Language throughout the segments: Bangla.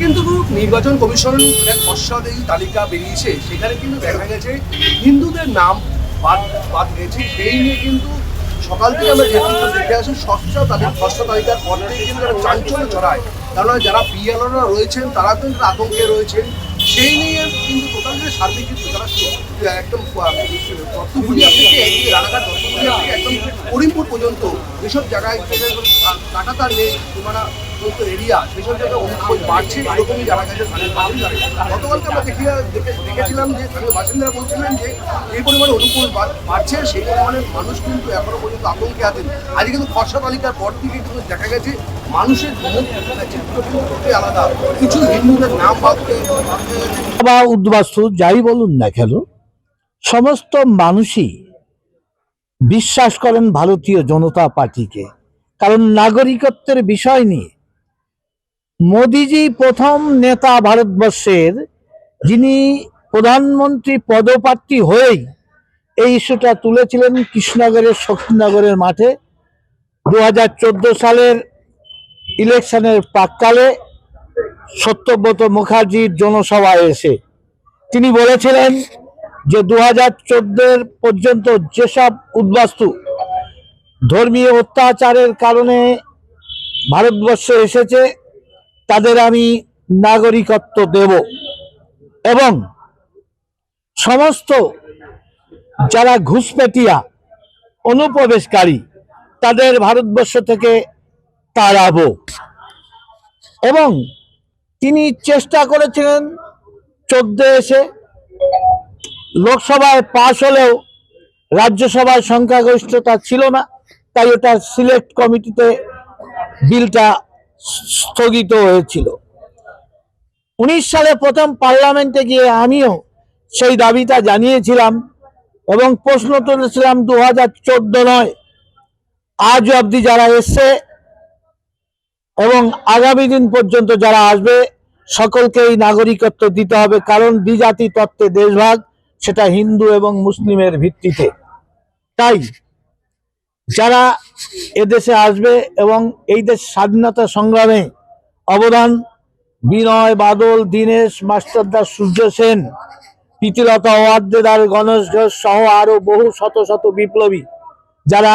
কিন্তু নির্বাচন কমিশন এক খসড়া তালিকা বেরিয়েছে, সেখানে কিন্তু দেখা গেছে হিন্দুদের নাম বাদ বাদ গেছে। সেই নিয়ে কিন্তু সকাল থেকে আমরা যে চিত্র দেখে আসি, খসড়া তালিকার পর থেকে কিন্তু একটা চাঞ্চল্য ছড়ায়। কারণ যারা বিএলওরা রয়েছেন তারা কিন্তু আতঙ্কে রয়েছেন। সেই নিয়ে কিন্তু টোটাল যে সার্বিক চিত্র, যারা একদম তথ্যগুলিয়া থেকে রানাঘাট তথ্যগুলিয়া থেকে একদম করিমপুর পর্যন্ত যেসব জায়গায় কাটাতার নেই সীমানা এরিয়া, সেসব জায়গায় অনুপ্রবেশ বাড়ছে, এরকমই জানা গেছে স্থানীয় বাসিন্দারা। গতকালকে আমরা দেখেছিলাম যে স্থানীয় বাসিন্দারা বলছিলেন যে এই পরিমাণে অনুপ্রবেশ বাড়ছে, সেই পরিমাণে মানুষ কিন্তু এখনো পর্যন্ত আতঙ্কে আছেন। আজকে কিন্তু খসড়া তালিকার পর থেকে কিন্তু দেখা গেছে মানুষের চিত্র কিন্তু আলাদা। কিছু হিন্দুদের নাম বা উদ্বাস্তু যাই বলুন না কেন, সমস্ত মানুষই বিশ্বাস করেন ভারতীয় জনতা পার্টিকে। কারণ নাগরিকত্বের বিষয় নিয়ে মোদিজি প্রথম নেতা ভারতবর্ষের, যিনি প্রধানমন্ত্রী পদপ্রার্থী হয়েই এই ইস্যুটা তুলেছিলেন কৃষ্ণনগরের শক্তিনগরের মাঠে 2014 সালের ইলেকশনের প্রাক্কালে সত্যব্রত মুখার্জির জনসভায় এসে তিনি বলেছিলেন যে 2014 পর্যন্ত যেসব উদ্বাস্তু ধর্মীয় অত্যাচারের কারণে ভারতবর্ষে এসেছে তাদের আমি নাগরিকত্ব দেব, এবং সমস্ত যারা ঘুষপেটিয়া অনুপ্রবেশকারী তাদের ভারতবর্ষ থেকে তাড়াবো। এবং তিনি চেষ্টা করেছিলেন 14 এসে লোকসভায় পাশ হলেও রাজ্যসভায় সংখ্যাগরিষ্ঠতা ছিল না, তাই ওটা সিলেক্ট কমিটিতে বিলটা স্থগিত হয়েছিল। 19 সালে প্রথম পার্লামেন্টে গিয়ে আমিও সেই দাবিটা জানিয়েছিলাম এবং প্রশ্ন তুলেছিলাম 2014 নয়, আজ অবধি যারা এসছে এবং আগামী দিন পর্যন্ত যারা আসবে সকলকেই নাগরিকত্ব দিতে হবে। কারণ দ্বিজাতি তত্ত্বে দেশভাগ, সেটা হিন্দু এবং মুসলিমের ভিত্তিতে। তাই যারা এদেশে আসবে এবং এই দেশ স্বাধীনতা সংগ্রামে অবদান, বিনয় বাদল, দীনেশ মাস্টারদার, সূর্য সেন, প্রীতিলতা ওয়াদ্দেদার, গণেশ ঘোষ সহ আরো বহু শত শত বিপ্লবী যারা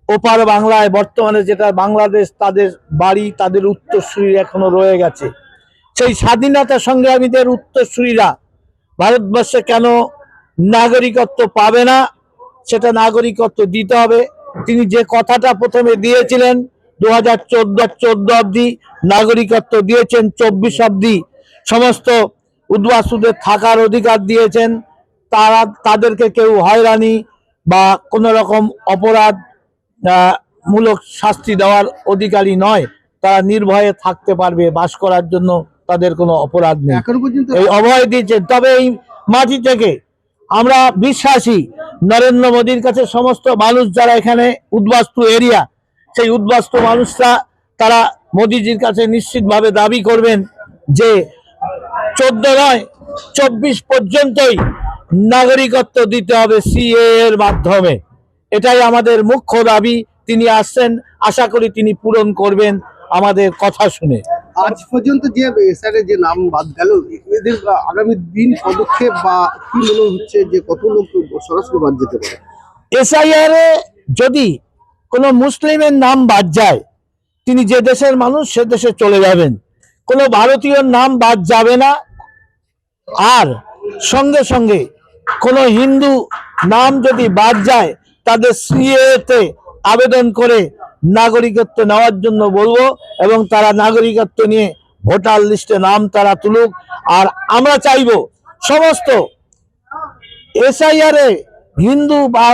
ওপার বাংলায়, বর্তমানে যেটা বাংলাদেশ, তাদের বাড়ি, তাদের উত্তরসূরি এখনো রয়ে গেছে। সেই স্বাধীনতা সংগ্রামীদের উত্তরসূরিরা ভারতবর্ষে কেন নাগরিকত্ব পাবে না? সেটা নাগরিকত্ব দিতে হবে। তিনি যে কথাটা প্রথমে দিয়েছিলেন 2014 অবধি নাগরিকত্ব দিয়েছেন, 24 অবধি সমস্ত উদ্বাস্তুদের থাকার অধিকার দিয়েছেন। তাদেরকে কেউ হয়রানি বা কোনো রকম অপরাধ মূলক শাস্তি দেওয়ার অধিকারী নয়। তারা নির্ভয়ে থাকতে পারবে, বাস করার জন্য তাদের কোনো অপরাধ নেই, এই অভয় দিয়েছেন। তবে এই মাটি থেকে আমরা বিশ্বাসী নরেন্দ্র মোদীর কাছে সমস্ত মানুষ যারা এখানে উদ্বাস্তু এরিয়া, সেই উদ্বাস্তু মানুষরা তারা মোদীজির কাছে নিশ্চিতভাবে দাবি করবেন যে 14 নয় 24 পর্যন্তই নাগরিকত্ব দিতে হবে সিএ এর মাধ্যমে। এটাই আমাদের মুখ্য দাবি। তিনি আসছেন, আশা করি তিনি পূরণ করবেন আমাদের কথা শুনে। আজ পর্যন্ত যে এসআইআর যে নাম বাদ গেল, এদের আগামী দিন পদক্ষেপ বা কি মনে হচ্ছে যে কত লোক সরাসরি বাদ যেতে পারে? এসআইআর এ যদি কোনো মুসলিমের নাম বাদ যায়, তিনি যে দেশের মানুষ সে দেশে চলে যাবেন, কোনো ভারতীয় নাম বাদ যাবে না। আর সঙ্গে সঙ্গে কোনো হিন্দু নাম যদি বাদ যায়, তাদের সিএতে আবেদন করে নাগরিকত্ব নেওয়ার জন্য বলবো, এবং তারা নাগরিকত্ব নিয়ে ভোটার লিস্টে নাম তারা তুলুক। আর আমরা চাইবো সমস্ত এসআইআর এ হিন্দু বা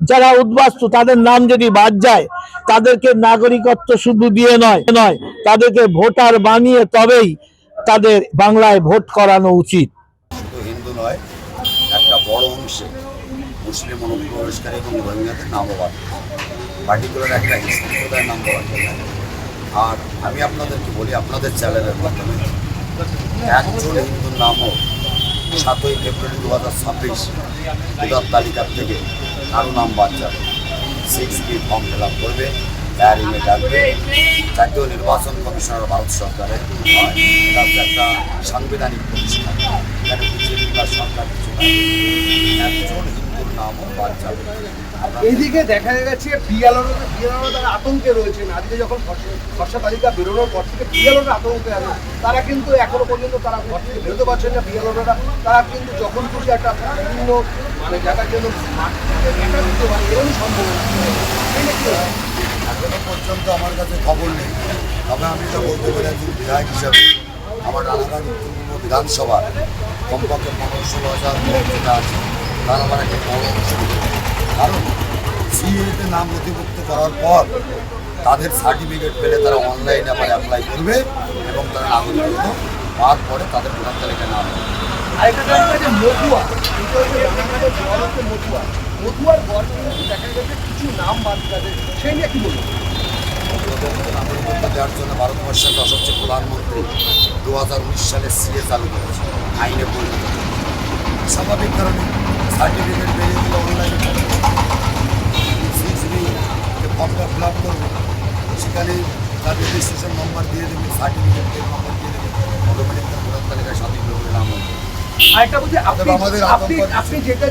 যারা উদ্বাস্তু তাদের নাম যদি বাদ যায়, তাদেরকে নাগরিকত্ব শুধু দিয়ে নয় তাদেরকে ভোটার বানিয়ে তবেই তাদের বাংলায় ভোট করানো উচিত। শুধু হিন্দু নয়, একটা বড় অংশে মুসলিম অনুপ্রবেশকারী এবং রোহিঙ্গাদের নামও বাদ, পার্টিকুলার একটা সম্প্রদায়ের নাম বলা যায়। আর আমি আপনাদেরকে বলি, আপনাদের চ্যানেলের মাধ্যমে একজন হিন্দুর নামও 7ই ফেব্রুয়ারি 2026 ভোটার তালিকার থেকে কারো নাম বাদ যাবে। 6B ফর্ম ফিল আপ করবে, হেয়ারিংয়ে ডাকবে। জাতীয় নির্বাচন কমিশনার ভারত সরকারের নয়, এটা হচ্ছে একটা সাংবিধানিক প্রতিষ্ঠান। এখানে বিজেপি বা সরকার কিছু না, একজন হিন্দুর নামও বাদ যাবে। এইদিকে দেখা গেছে বিএলওরা তারা আতঙ্কে রয়েছেন। আজকে যখন খসড়া তালিকা বেরোনোর পর থেকে বিএলওরা আতঙ্কে আছে। তারা কিন্তু এখনো পর্যন্ত তারা ঘর থেকে বেরোতে পারছেন না। বিএলওরা তারা কিন্তু যখন খুশি একটা বিভিন্ন মানে জায়গার জন্য এরকম সম্ভব এখনো পর্যন্ত আমার কাছে খবর নেই, তবে আমি তো বলতে পারি একজন বিধায়ক হিসাবে আমার রানাঘাট উত্তরপূর্ব বিধানসভা কমপক্ষে 15-16,000 লোক যেটা আছে তার আমার একটা বড় অসুবিধা। কারণ সিএতে নাম নথিভুক্ত করার পর তাদের সার্টিফিকেট পেলে তারা অনলাইনে আবার অ্যাপ্লাই করবে এবং তারা নাগরিকত্ব পাওয়ার পরে তাদের ভোটার তালিকায় নাম হবে। আরেকটা জায়গা যে মতুয়া, এটা হচ্ছে রানাঘাটের জল হচ্ছে মতুয়ার গড় কিন্তু দেখা গেছে কিছু নাম বাদ গেছে, সেই নিয়ে কি বলবো? নাগরিকত্ব দেওয়ার জন্য ভারতবর্ষের যশস্বী প্রধানমন্ত্রী 2019 সালে সিএ চালু করেছে, আইনে পরিণত করেছে। স্বাভাবিক কারণে সার্টিফিকেট বেরিয়ে দিলে অনলাইনে ফর্মটা ফিল আপ করবে, সেখানে তার রেজিস্ট্রেশন নম্বর দিয়ে দেবে, সার্টিফিকেট নম্বর দিয়ে দেবে, অটোমেটিক তার ভোটার তালিকায় স্বাধীনভাবে নাম হবে। আরেকটা বলছি, আমাদের আপনি যেটা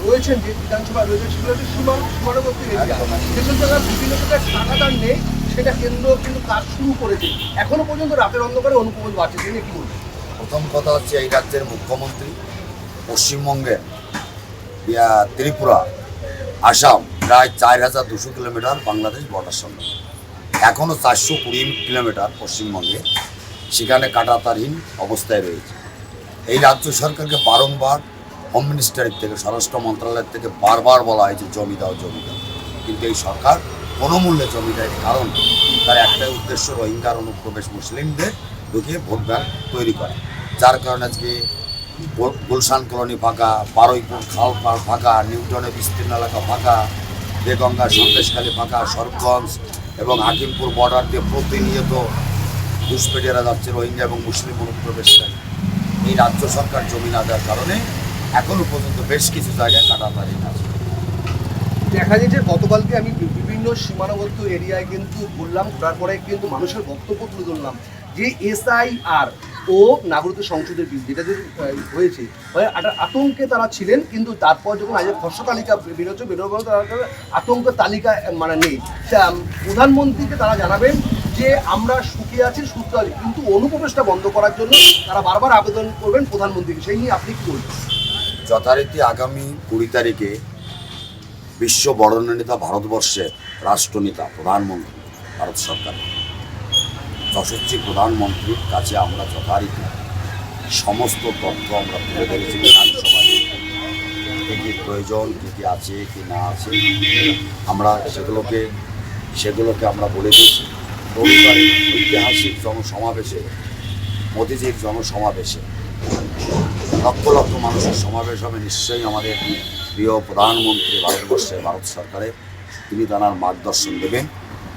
রয়েছেন যে বিধানসভা রয়েছে সেগুলো হচ্ছে সীমান্তবর্তী এরিয়া, সেগুলো জায়গায় বিভিন্ন জায়গায় টাকাদার নেই, সেটা কেন্দ্র কিন্তু কাজ শুরু করেছে। এখনো পর্যন্ত রাতের অন্ধকারে অনুপ্রবেশ বাড়ছে, তিনি কি বলবেন? প্রথম কথা হচ্ছে এই রাজ্যের মুখ্যমন্ত্রী পশ্চিমবঙ্গের ত্রিপুরা, আসাম প্রায় 4,200 কিলোমিটার বাংলাদেশ বর্ডার সঙ্গে, এখনও 420 কিলোমিটার পশ্চিমবঙ্গে, সেখানে কাঁটাতারহীন অবস্থায় রয়েছে। এই রাজ্য সরকারকে বারংবার হোম মিনিস্টারের থেকে, স্বরাষ্ট্র মন্ত্রণালয়ের থেকে বারবার বলা হয়েছে জমি দাও জমি দাও, কিন্তু এই সরকার কোনো মূল্যে জমি দেয়নি। কারণ তার একটাই উদ্দেশ্য রোহিঙ্গার অনুপ্রবেশ মুসলিমদের ঢুকিয়ে ভোট ব্যাংক তৈরি করা, যার কারণে আজকে গুলশান কলোনি ফাঁকা, বারুইপুর খাল ফাঁকা, নিউটনের বিস্তীর্ণ এলাকা ফাঁকা, বেগঙ্গা সন্দেশখালী ফাঁকা, সরবগঞ্জ এবং হাকিমপুর বর্ডার দিয়ে প্রতিনিয়ত ঘুষপেটিয়ারা যাচ্ছে রোহিঙ্গা এবং মুসলিম অনুপ্রবেশকারী। এই রাজ্য সরকার জমি না দেওয়ার কারণে এখনও পর্যন্ত বেশ কিছু জায়গায় কাটাতারহীন আছে। দেখা যায় যে গতকালকে আমি বিভিন্ন সীমানাবদ্ধ এরিয়ায় কিন্তু ঘুরলাম, ঘোরার পরে কিন্তু মানুষের বক্তব্য তুলে ধরলাম যে SIR ও নাগরিকত্ব সংশোধনের বিল যেটা যে হয়েছে, একটা আতঙ্কে তারা ছিলেন, কিন্তু তারপর যখন আজ খসড়া তালিকা বেরোচ্ছে, বেরোবার তারা আতঙ্কের তালিকা মানে নেই। প্রধানমন্ত্রীকে তারা জানাবেন যে আমরা সুখে আছি, সুস্থ আছি, কিন্তু অনুপ্রবেশটা বন্ধ করার জন্য তারা বারবার আবেদন করবেন প্রধানমন্ত্রীকে। সেই নিয়ে আপনি কি বলবেন? যথারীতি আগামী 20 তারিখে বিশ্ব বরেণ্য ভারতবর্ষের রাষ্ট্রনেতা প্রধানমন্ত্রী ভারত সরকার যশস্বী প্রধানমন্ত্রীর কাছে আমরা যথারীতি সমস্ত তথ্য আমরা তুলে ধরেছি। বিধানসভায় কী কী প্রয়োজন, কী কী আছে কি না আছে, আমরা সেগুলোকে আমরা বলে দিয়েছি। রবিবারে ঐতিহাসিক জনসমাবেশে, মোদিজির জনসমাবেশে লক্ষ লক্ষ মানুষের সমাবেশ হবে। নিশ্চয়ই আমাদের প্রিয় প্রধানমন্ত্রী ভারত সরকারের, তিনি তাঁর মার্গদর্শন দেবেন।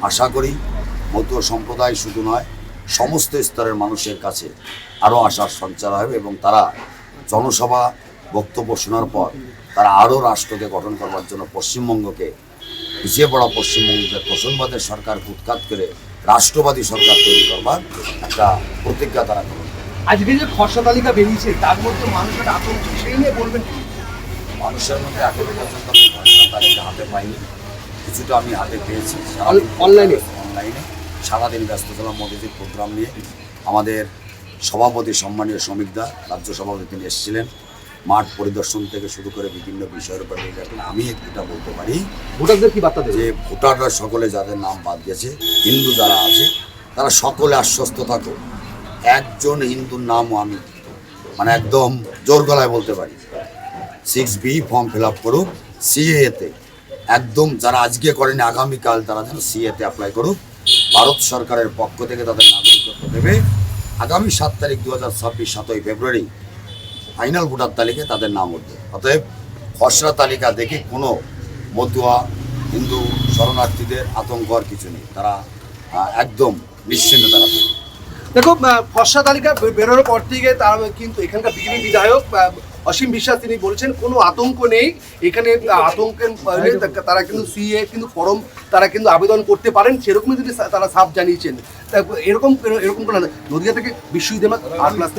আশা করি মতুয়া সম্প্রদায় শুধু নয়, সমস্ত স্তরের মানুষের কাছে আরও আশার সঞ্চার হবে এবং তারা জনসভা বক্তব্য শোনার পর তারা আরও রাষ্ট্রকে গঠন করবার জন্য পশ্চিমবঙ্গকে, পিছিয়ে পড়া পশ্চিমবঙ্গকে তোষণবাদের সরকার উৎখাত করে রাষ্ট্রবাদী সরকার তৈরি করবার একটা প্রতিজ্ঞা তারা করবে। আজকে যে খসড়া তালিকা বেরিয়েছে তার মধ্যে মানুষের আতঙ্ক, সেই নিয়ে বলবেন কি? মানুষের মধ্যে এখনো পর্যন্ত আমি খসড়া তালিকা হাতে পাইনি, কিছুটা আমি হাতে পেয়েছি অনলাইনে। সারাদিন ব্যস্ত ছিলাম মোদিজির প্রোগ্রাম নিয়ে। আমাদের সভাপতি সম্মানীয় শ্রমিকদা, রাজ্য সভাপতি, তিনি এসেছিলেন। মাঠ পরিদর্শন থেকে শুরু করে বিভিন্ন বিষয়ের উপর দেখেন। আমি এটা বলতে পারি ভোটারদের কি বার্তা দেবে? যে ভোটাররা সকলে যাদের নাম বাদ গেছে, হিন্দু যারা আছে তারা সকলে আশ্বস্ত থাকো, একজন হিন্দুর নামও আমি একদম জোর গলায় বলতে পারি 6B ফর্ম ফিল আপ করুক সিএতে, একদম যারা আজকে করেনি আগামীকাল তারা যেন সিএতে অ্যাপ্লাই করুক। ভারত সরকারের পক্ষ থেকে তাদের নাগরিকত্ব দেবে। আগামী 7 তারিখ 2026 7ই ফেব্রুয়ারি ফাইনাল ভোটার তালিকায় তাদের নাম উঠবে। অতএব খসড়া তালিকা দেখে কোনো মতুয়া হিন্দু শরণার্থীদের আতঙ্ক আর কিছু নেই, তারা একদম নিশ্চিন্তে তারা থাকে। দেখো খসড়া তালিকা বেরোনোর পর থেকে তার কিন্তু এখানকার বিজেপি বিধায়ক অসীম বিশ্বাস তিনি বলছেন কোনো আতঙ্ক নেই এখানে। আতঙ্কের তারা কিন্তু সিএ কিন্তু ফর্ম তারা কিন্তু আবেদন করতে পারেন, সেরকমই যদি তারা সাফ জানিয়েছেন। এরকম কোনো নদিয়া থেকে বিশ্বজিৎ দেবনাথ, আর প্লাস।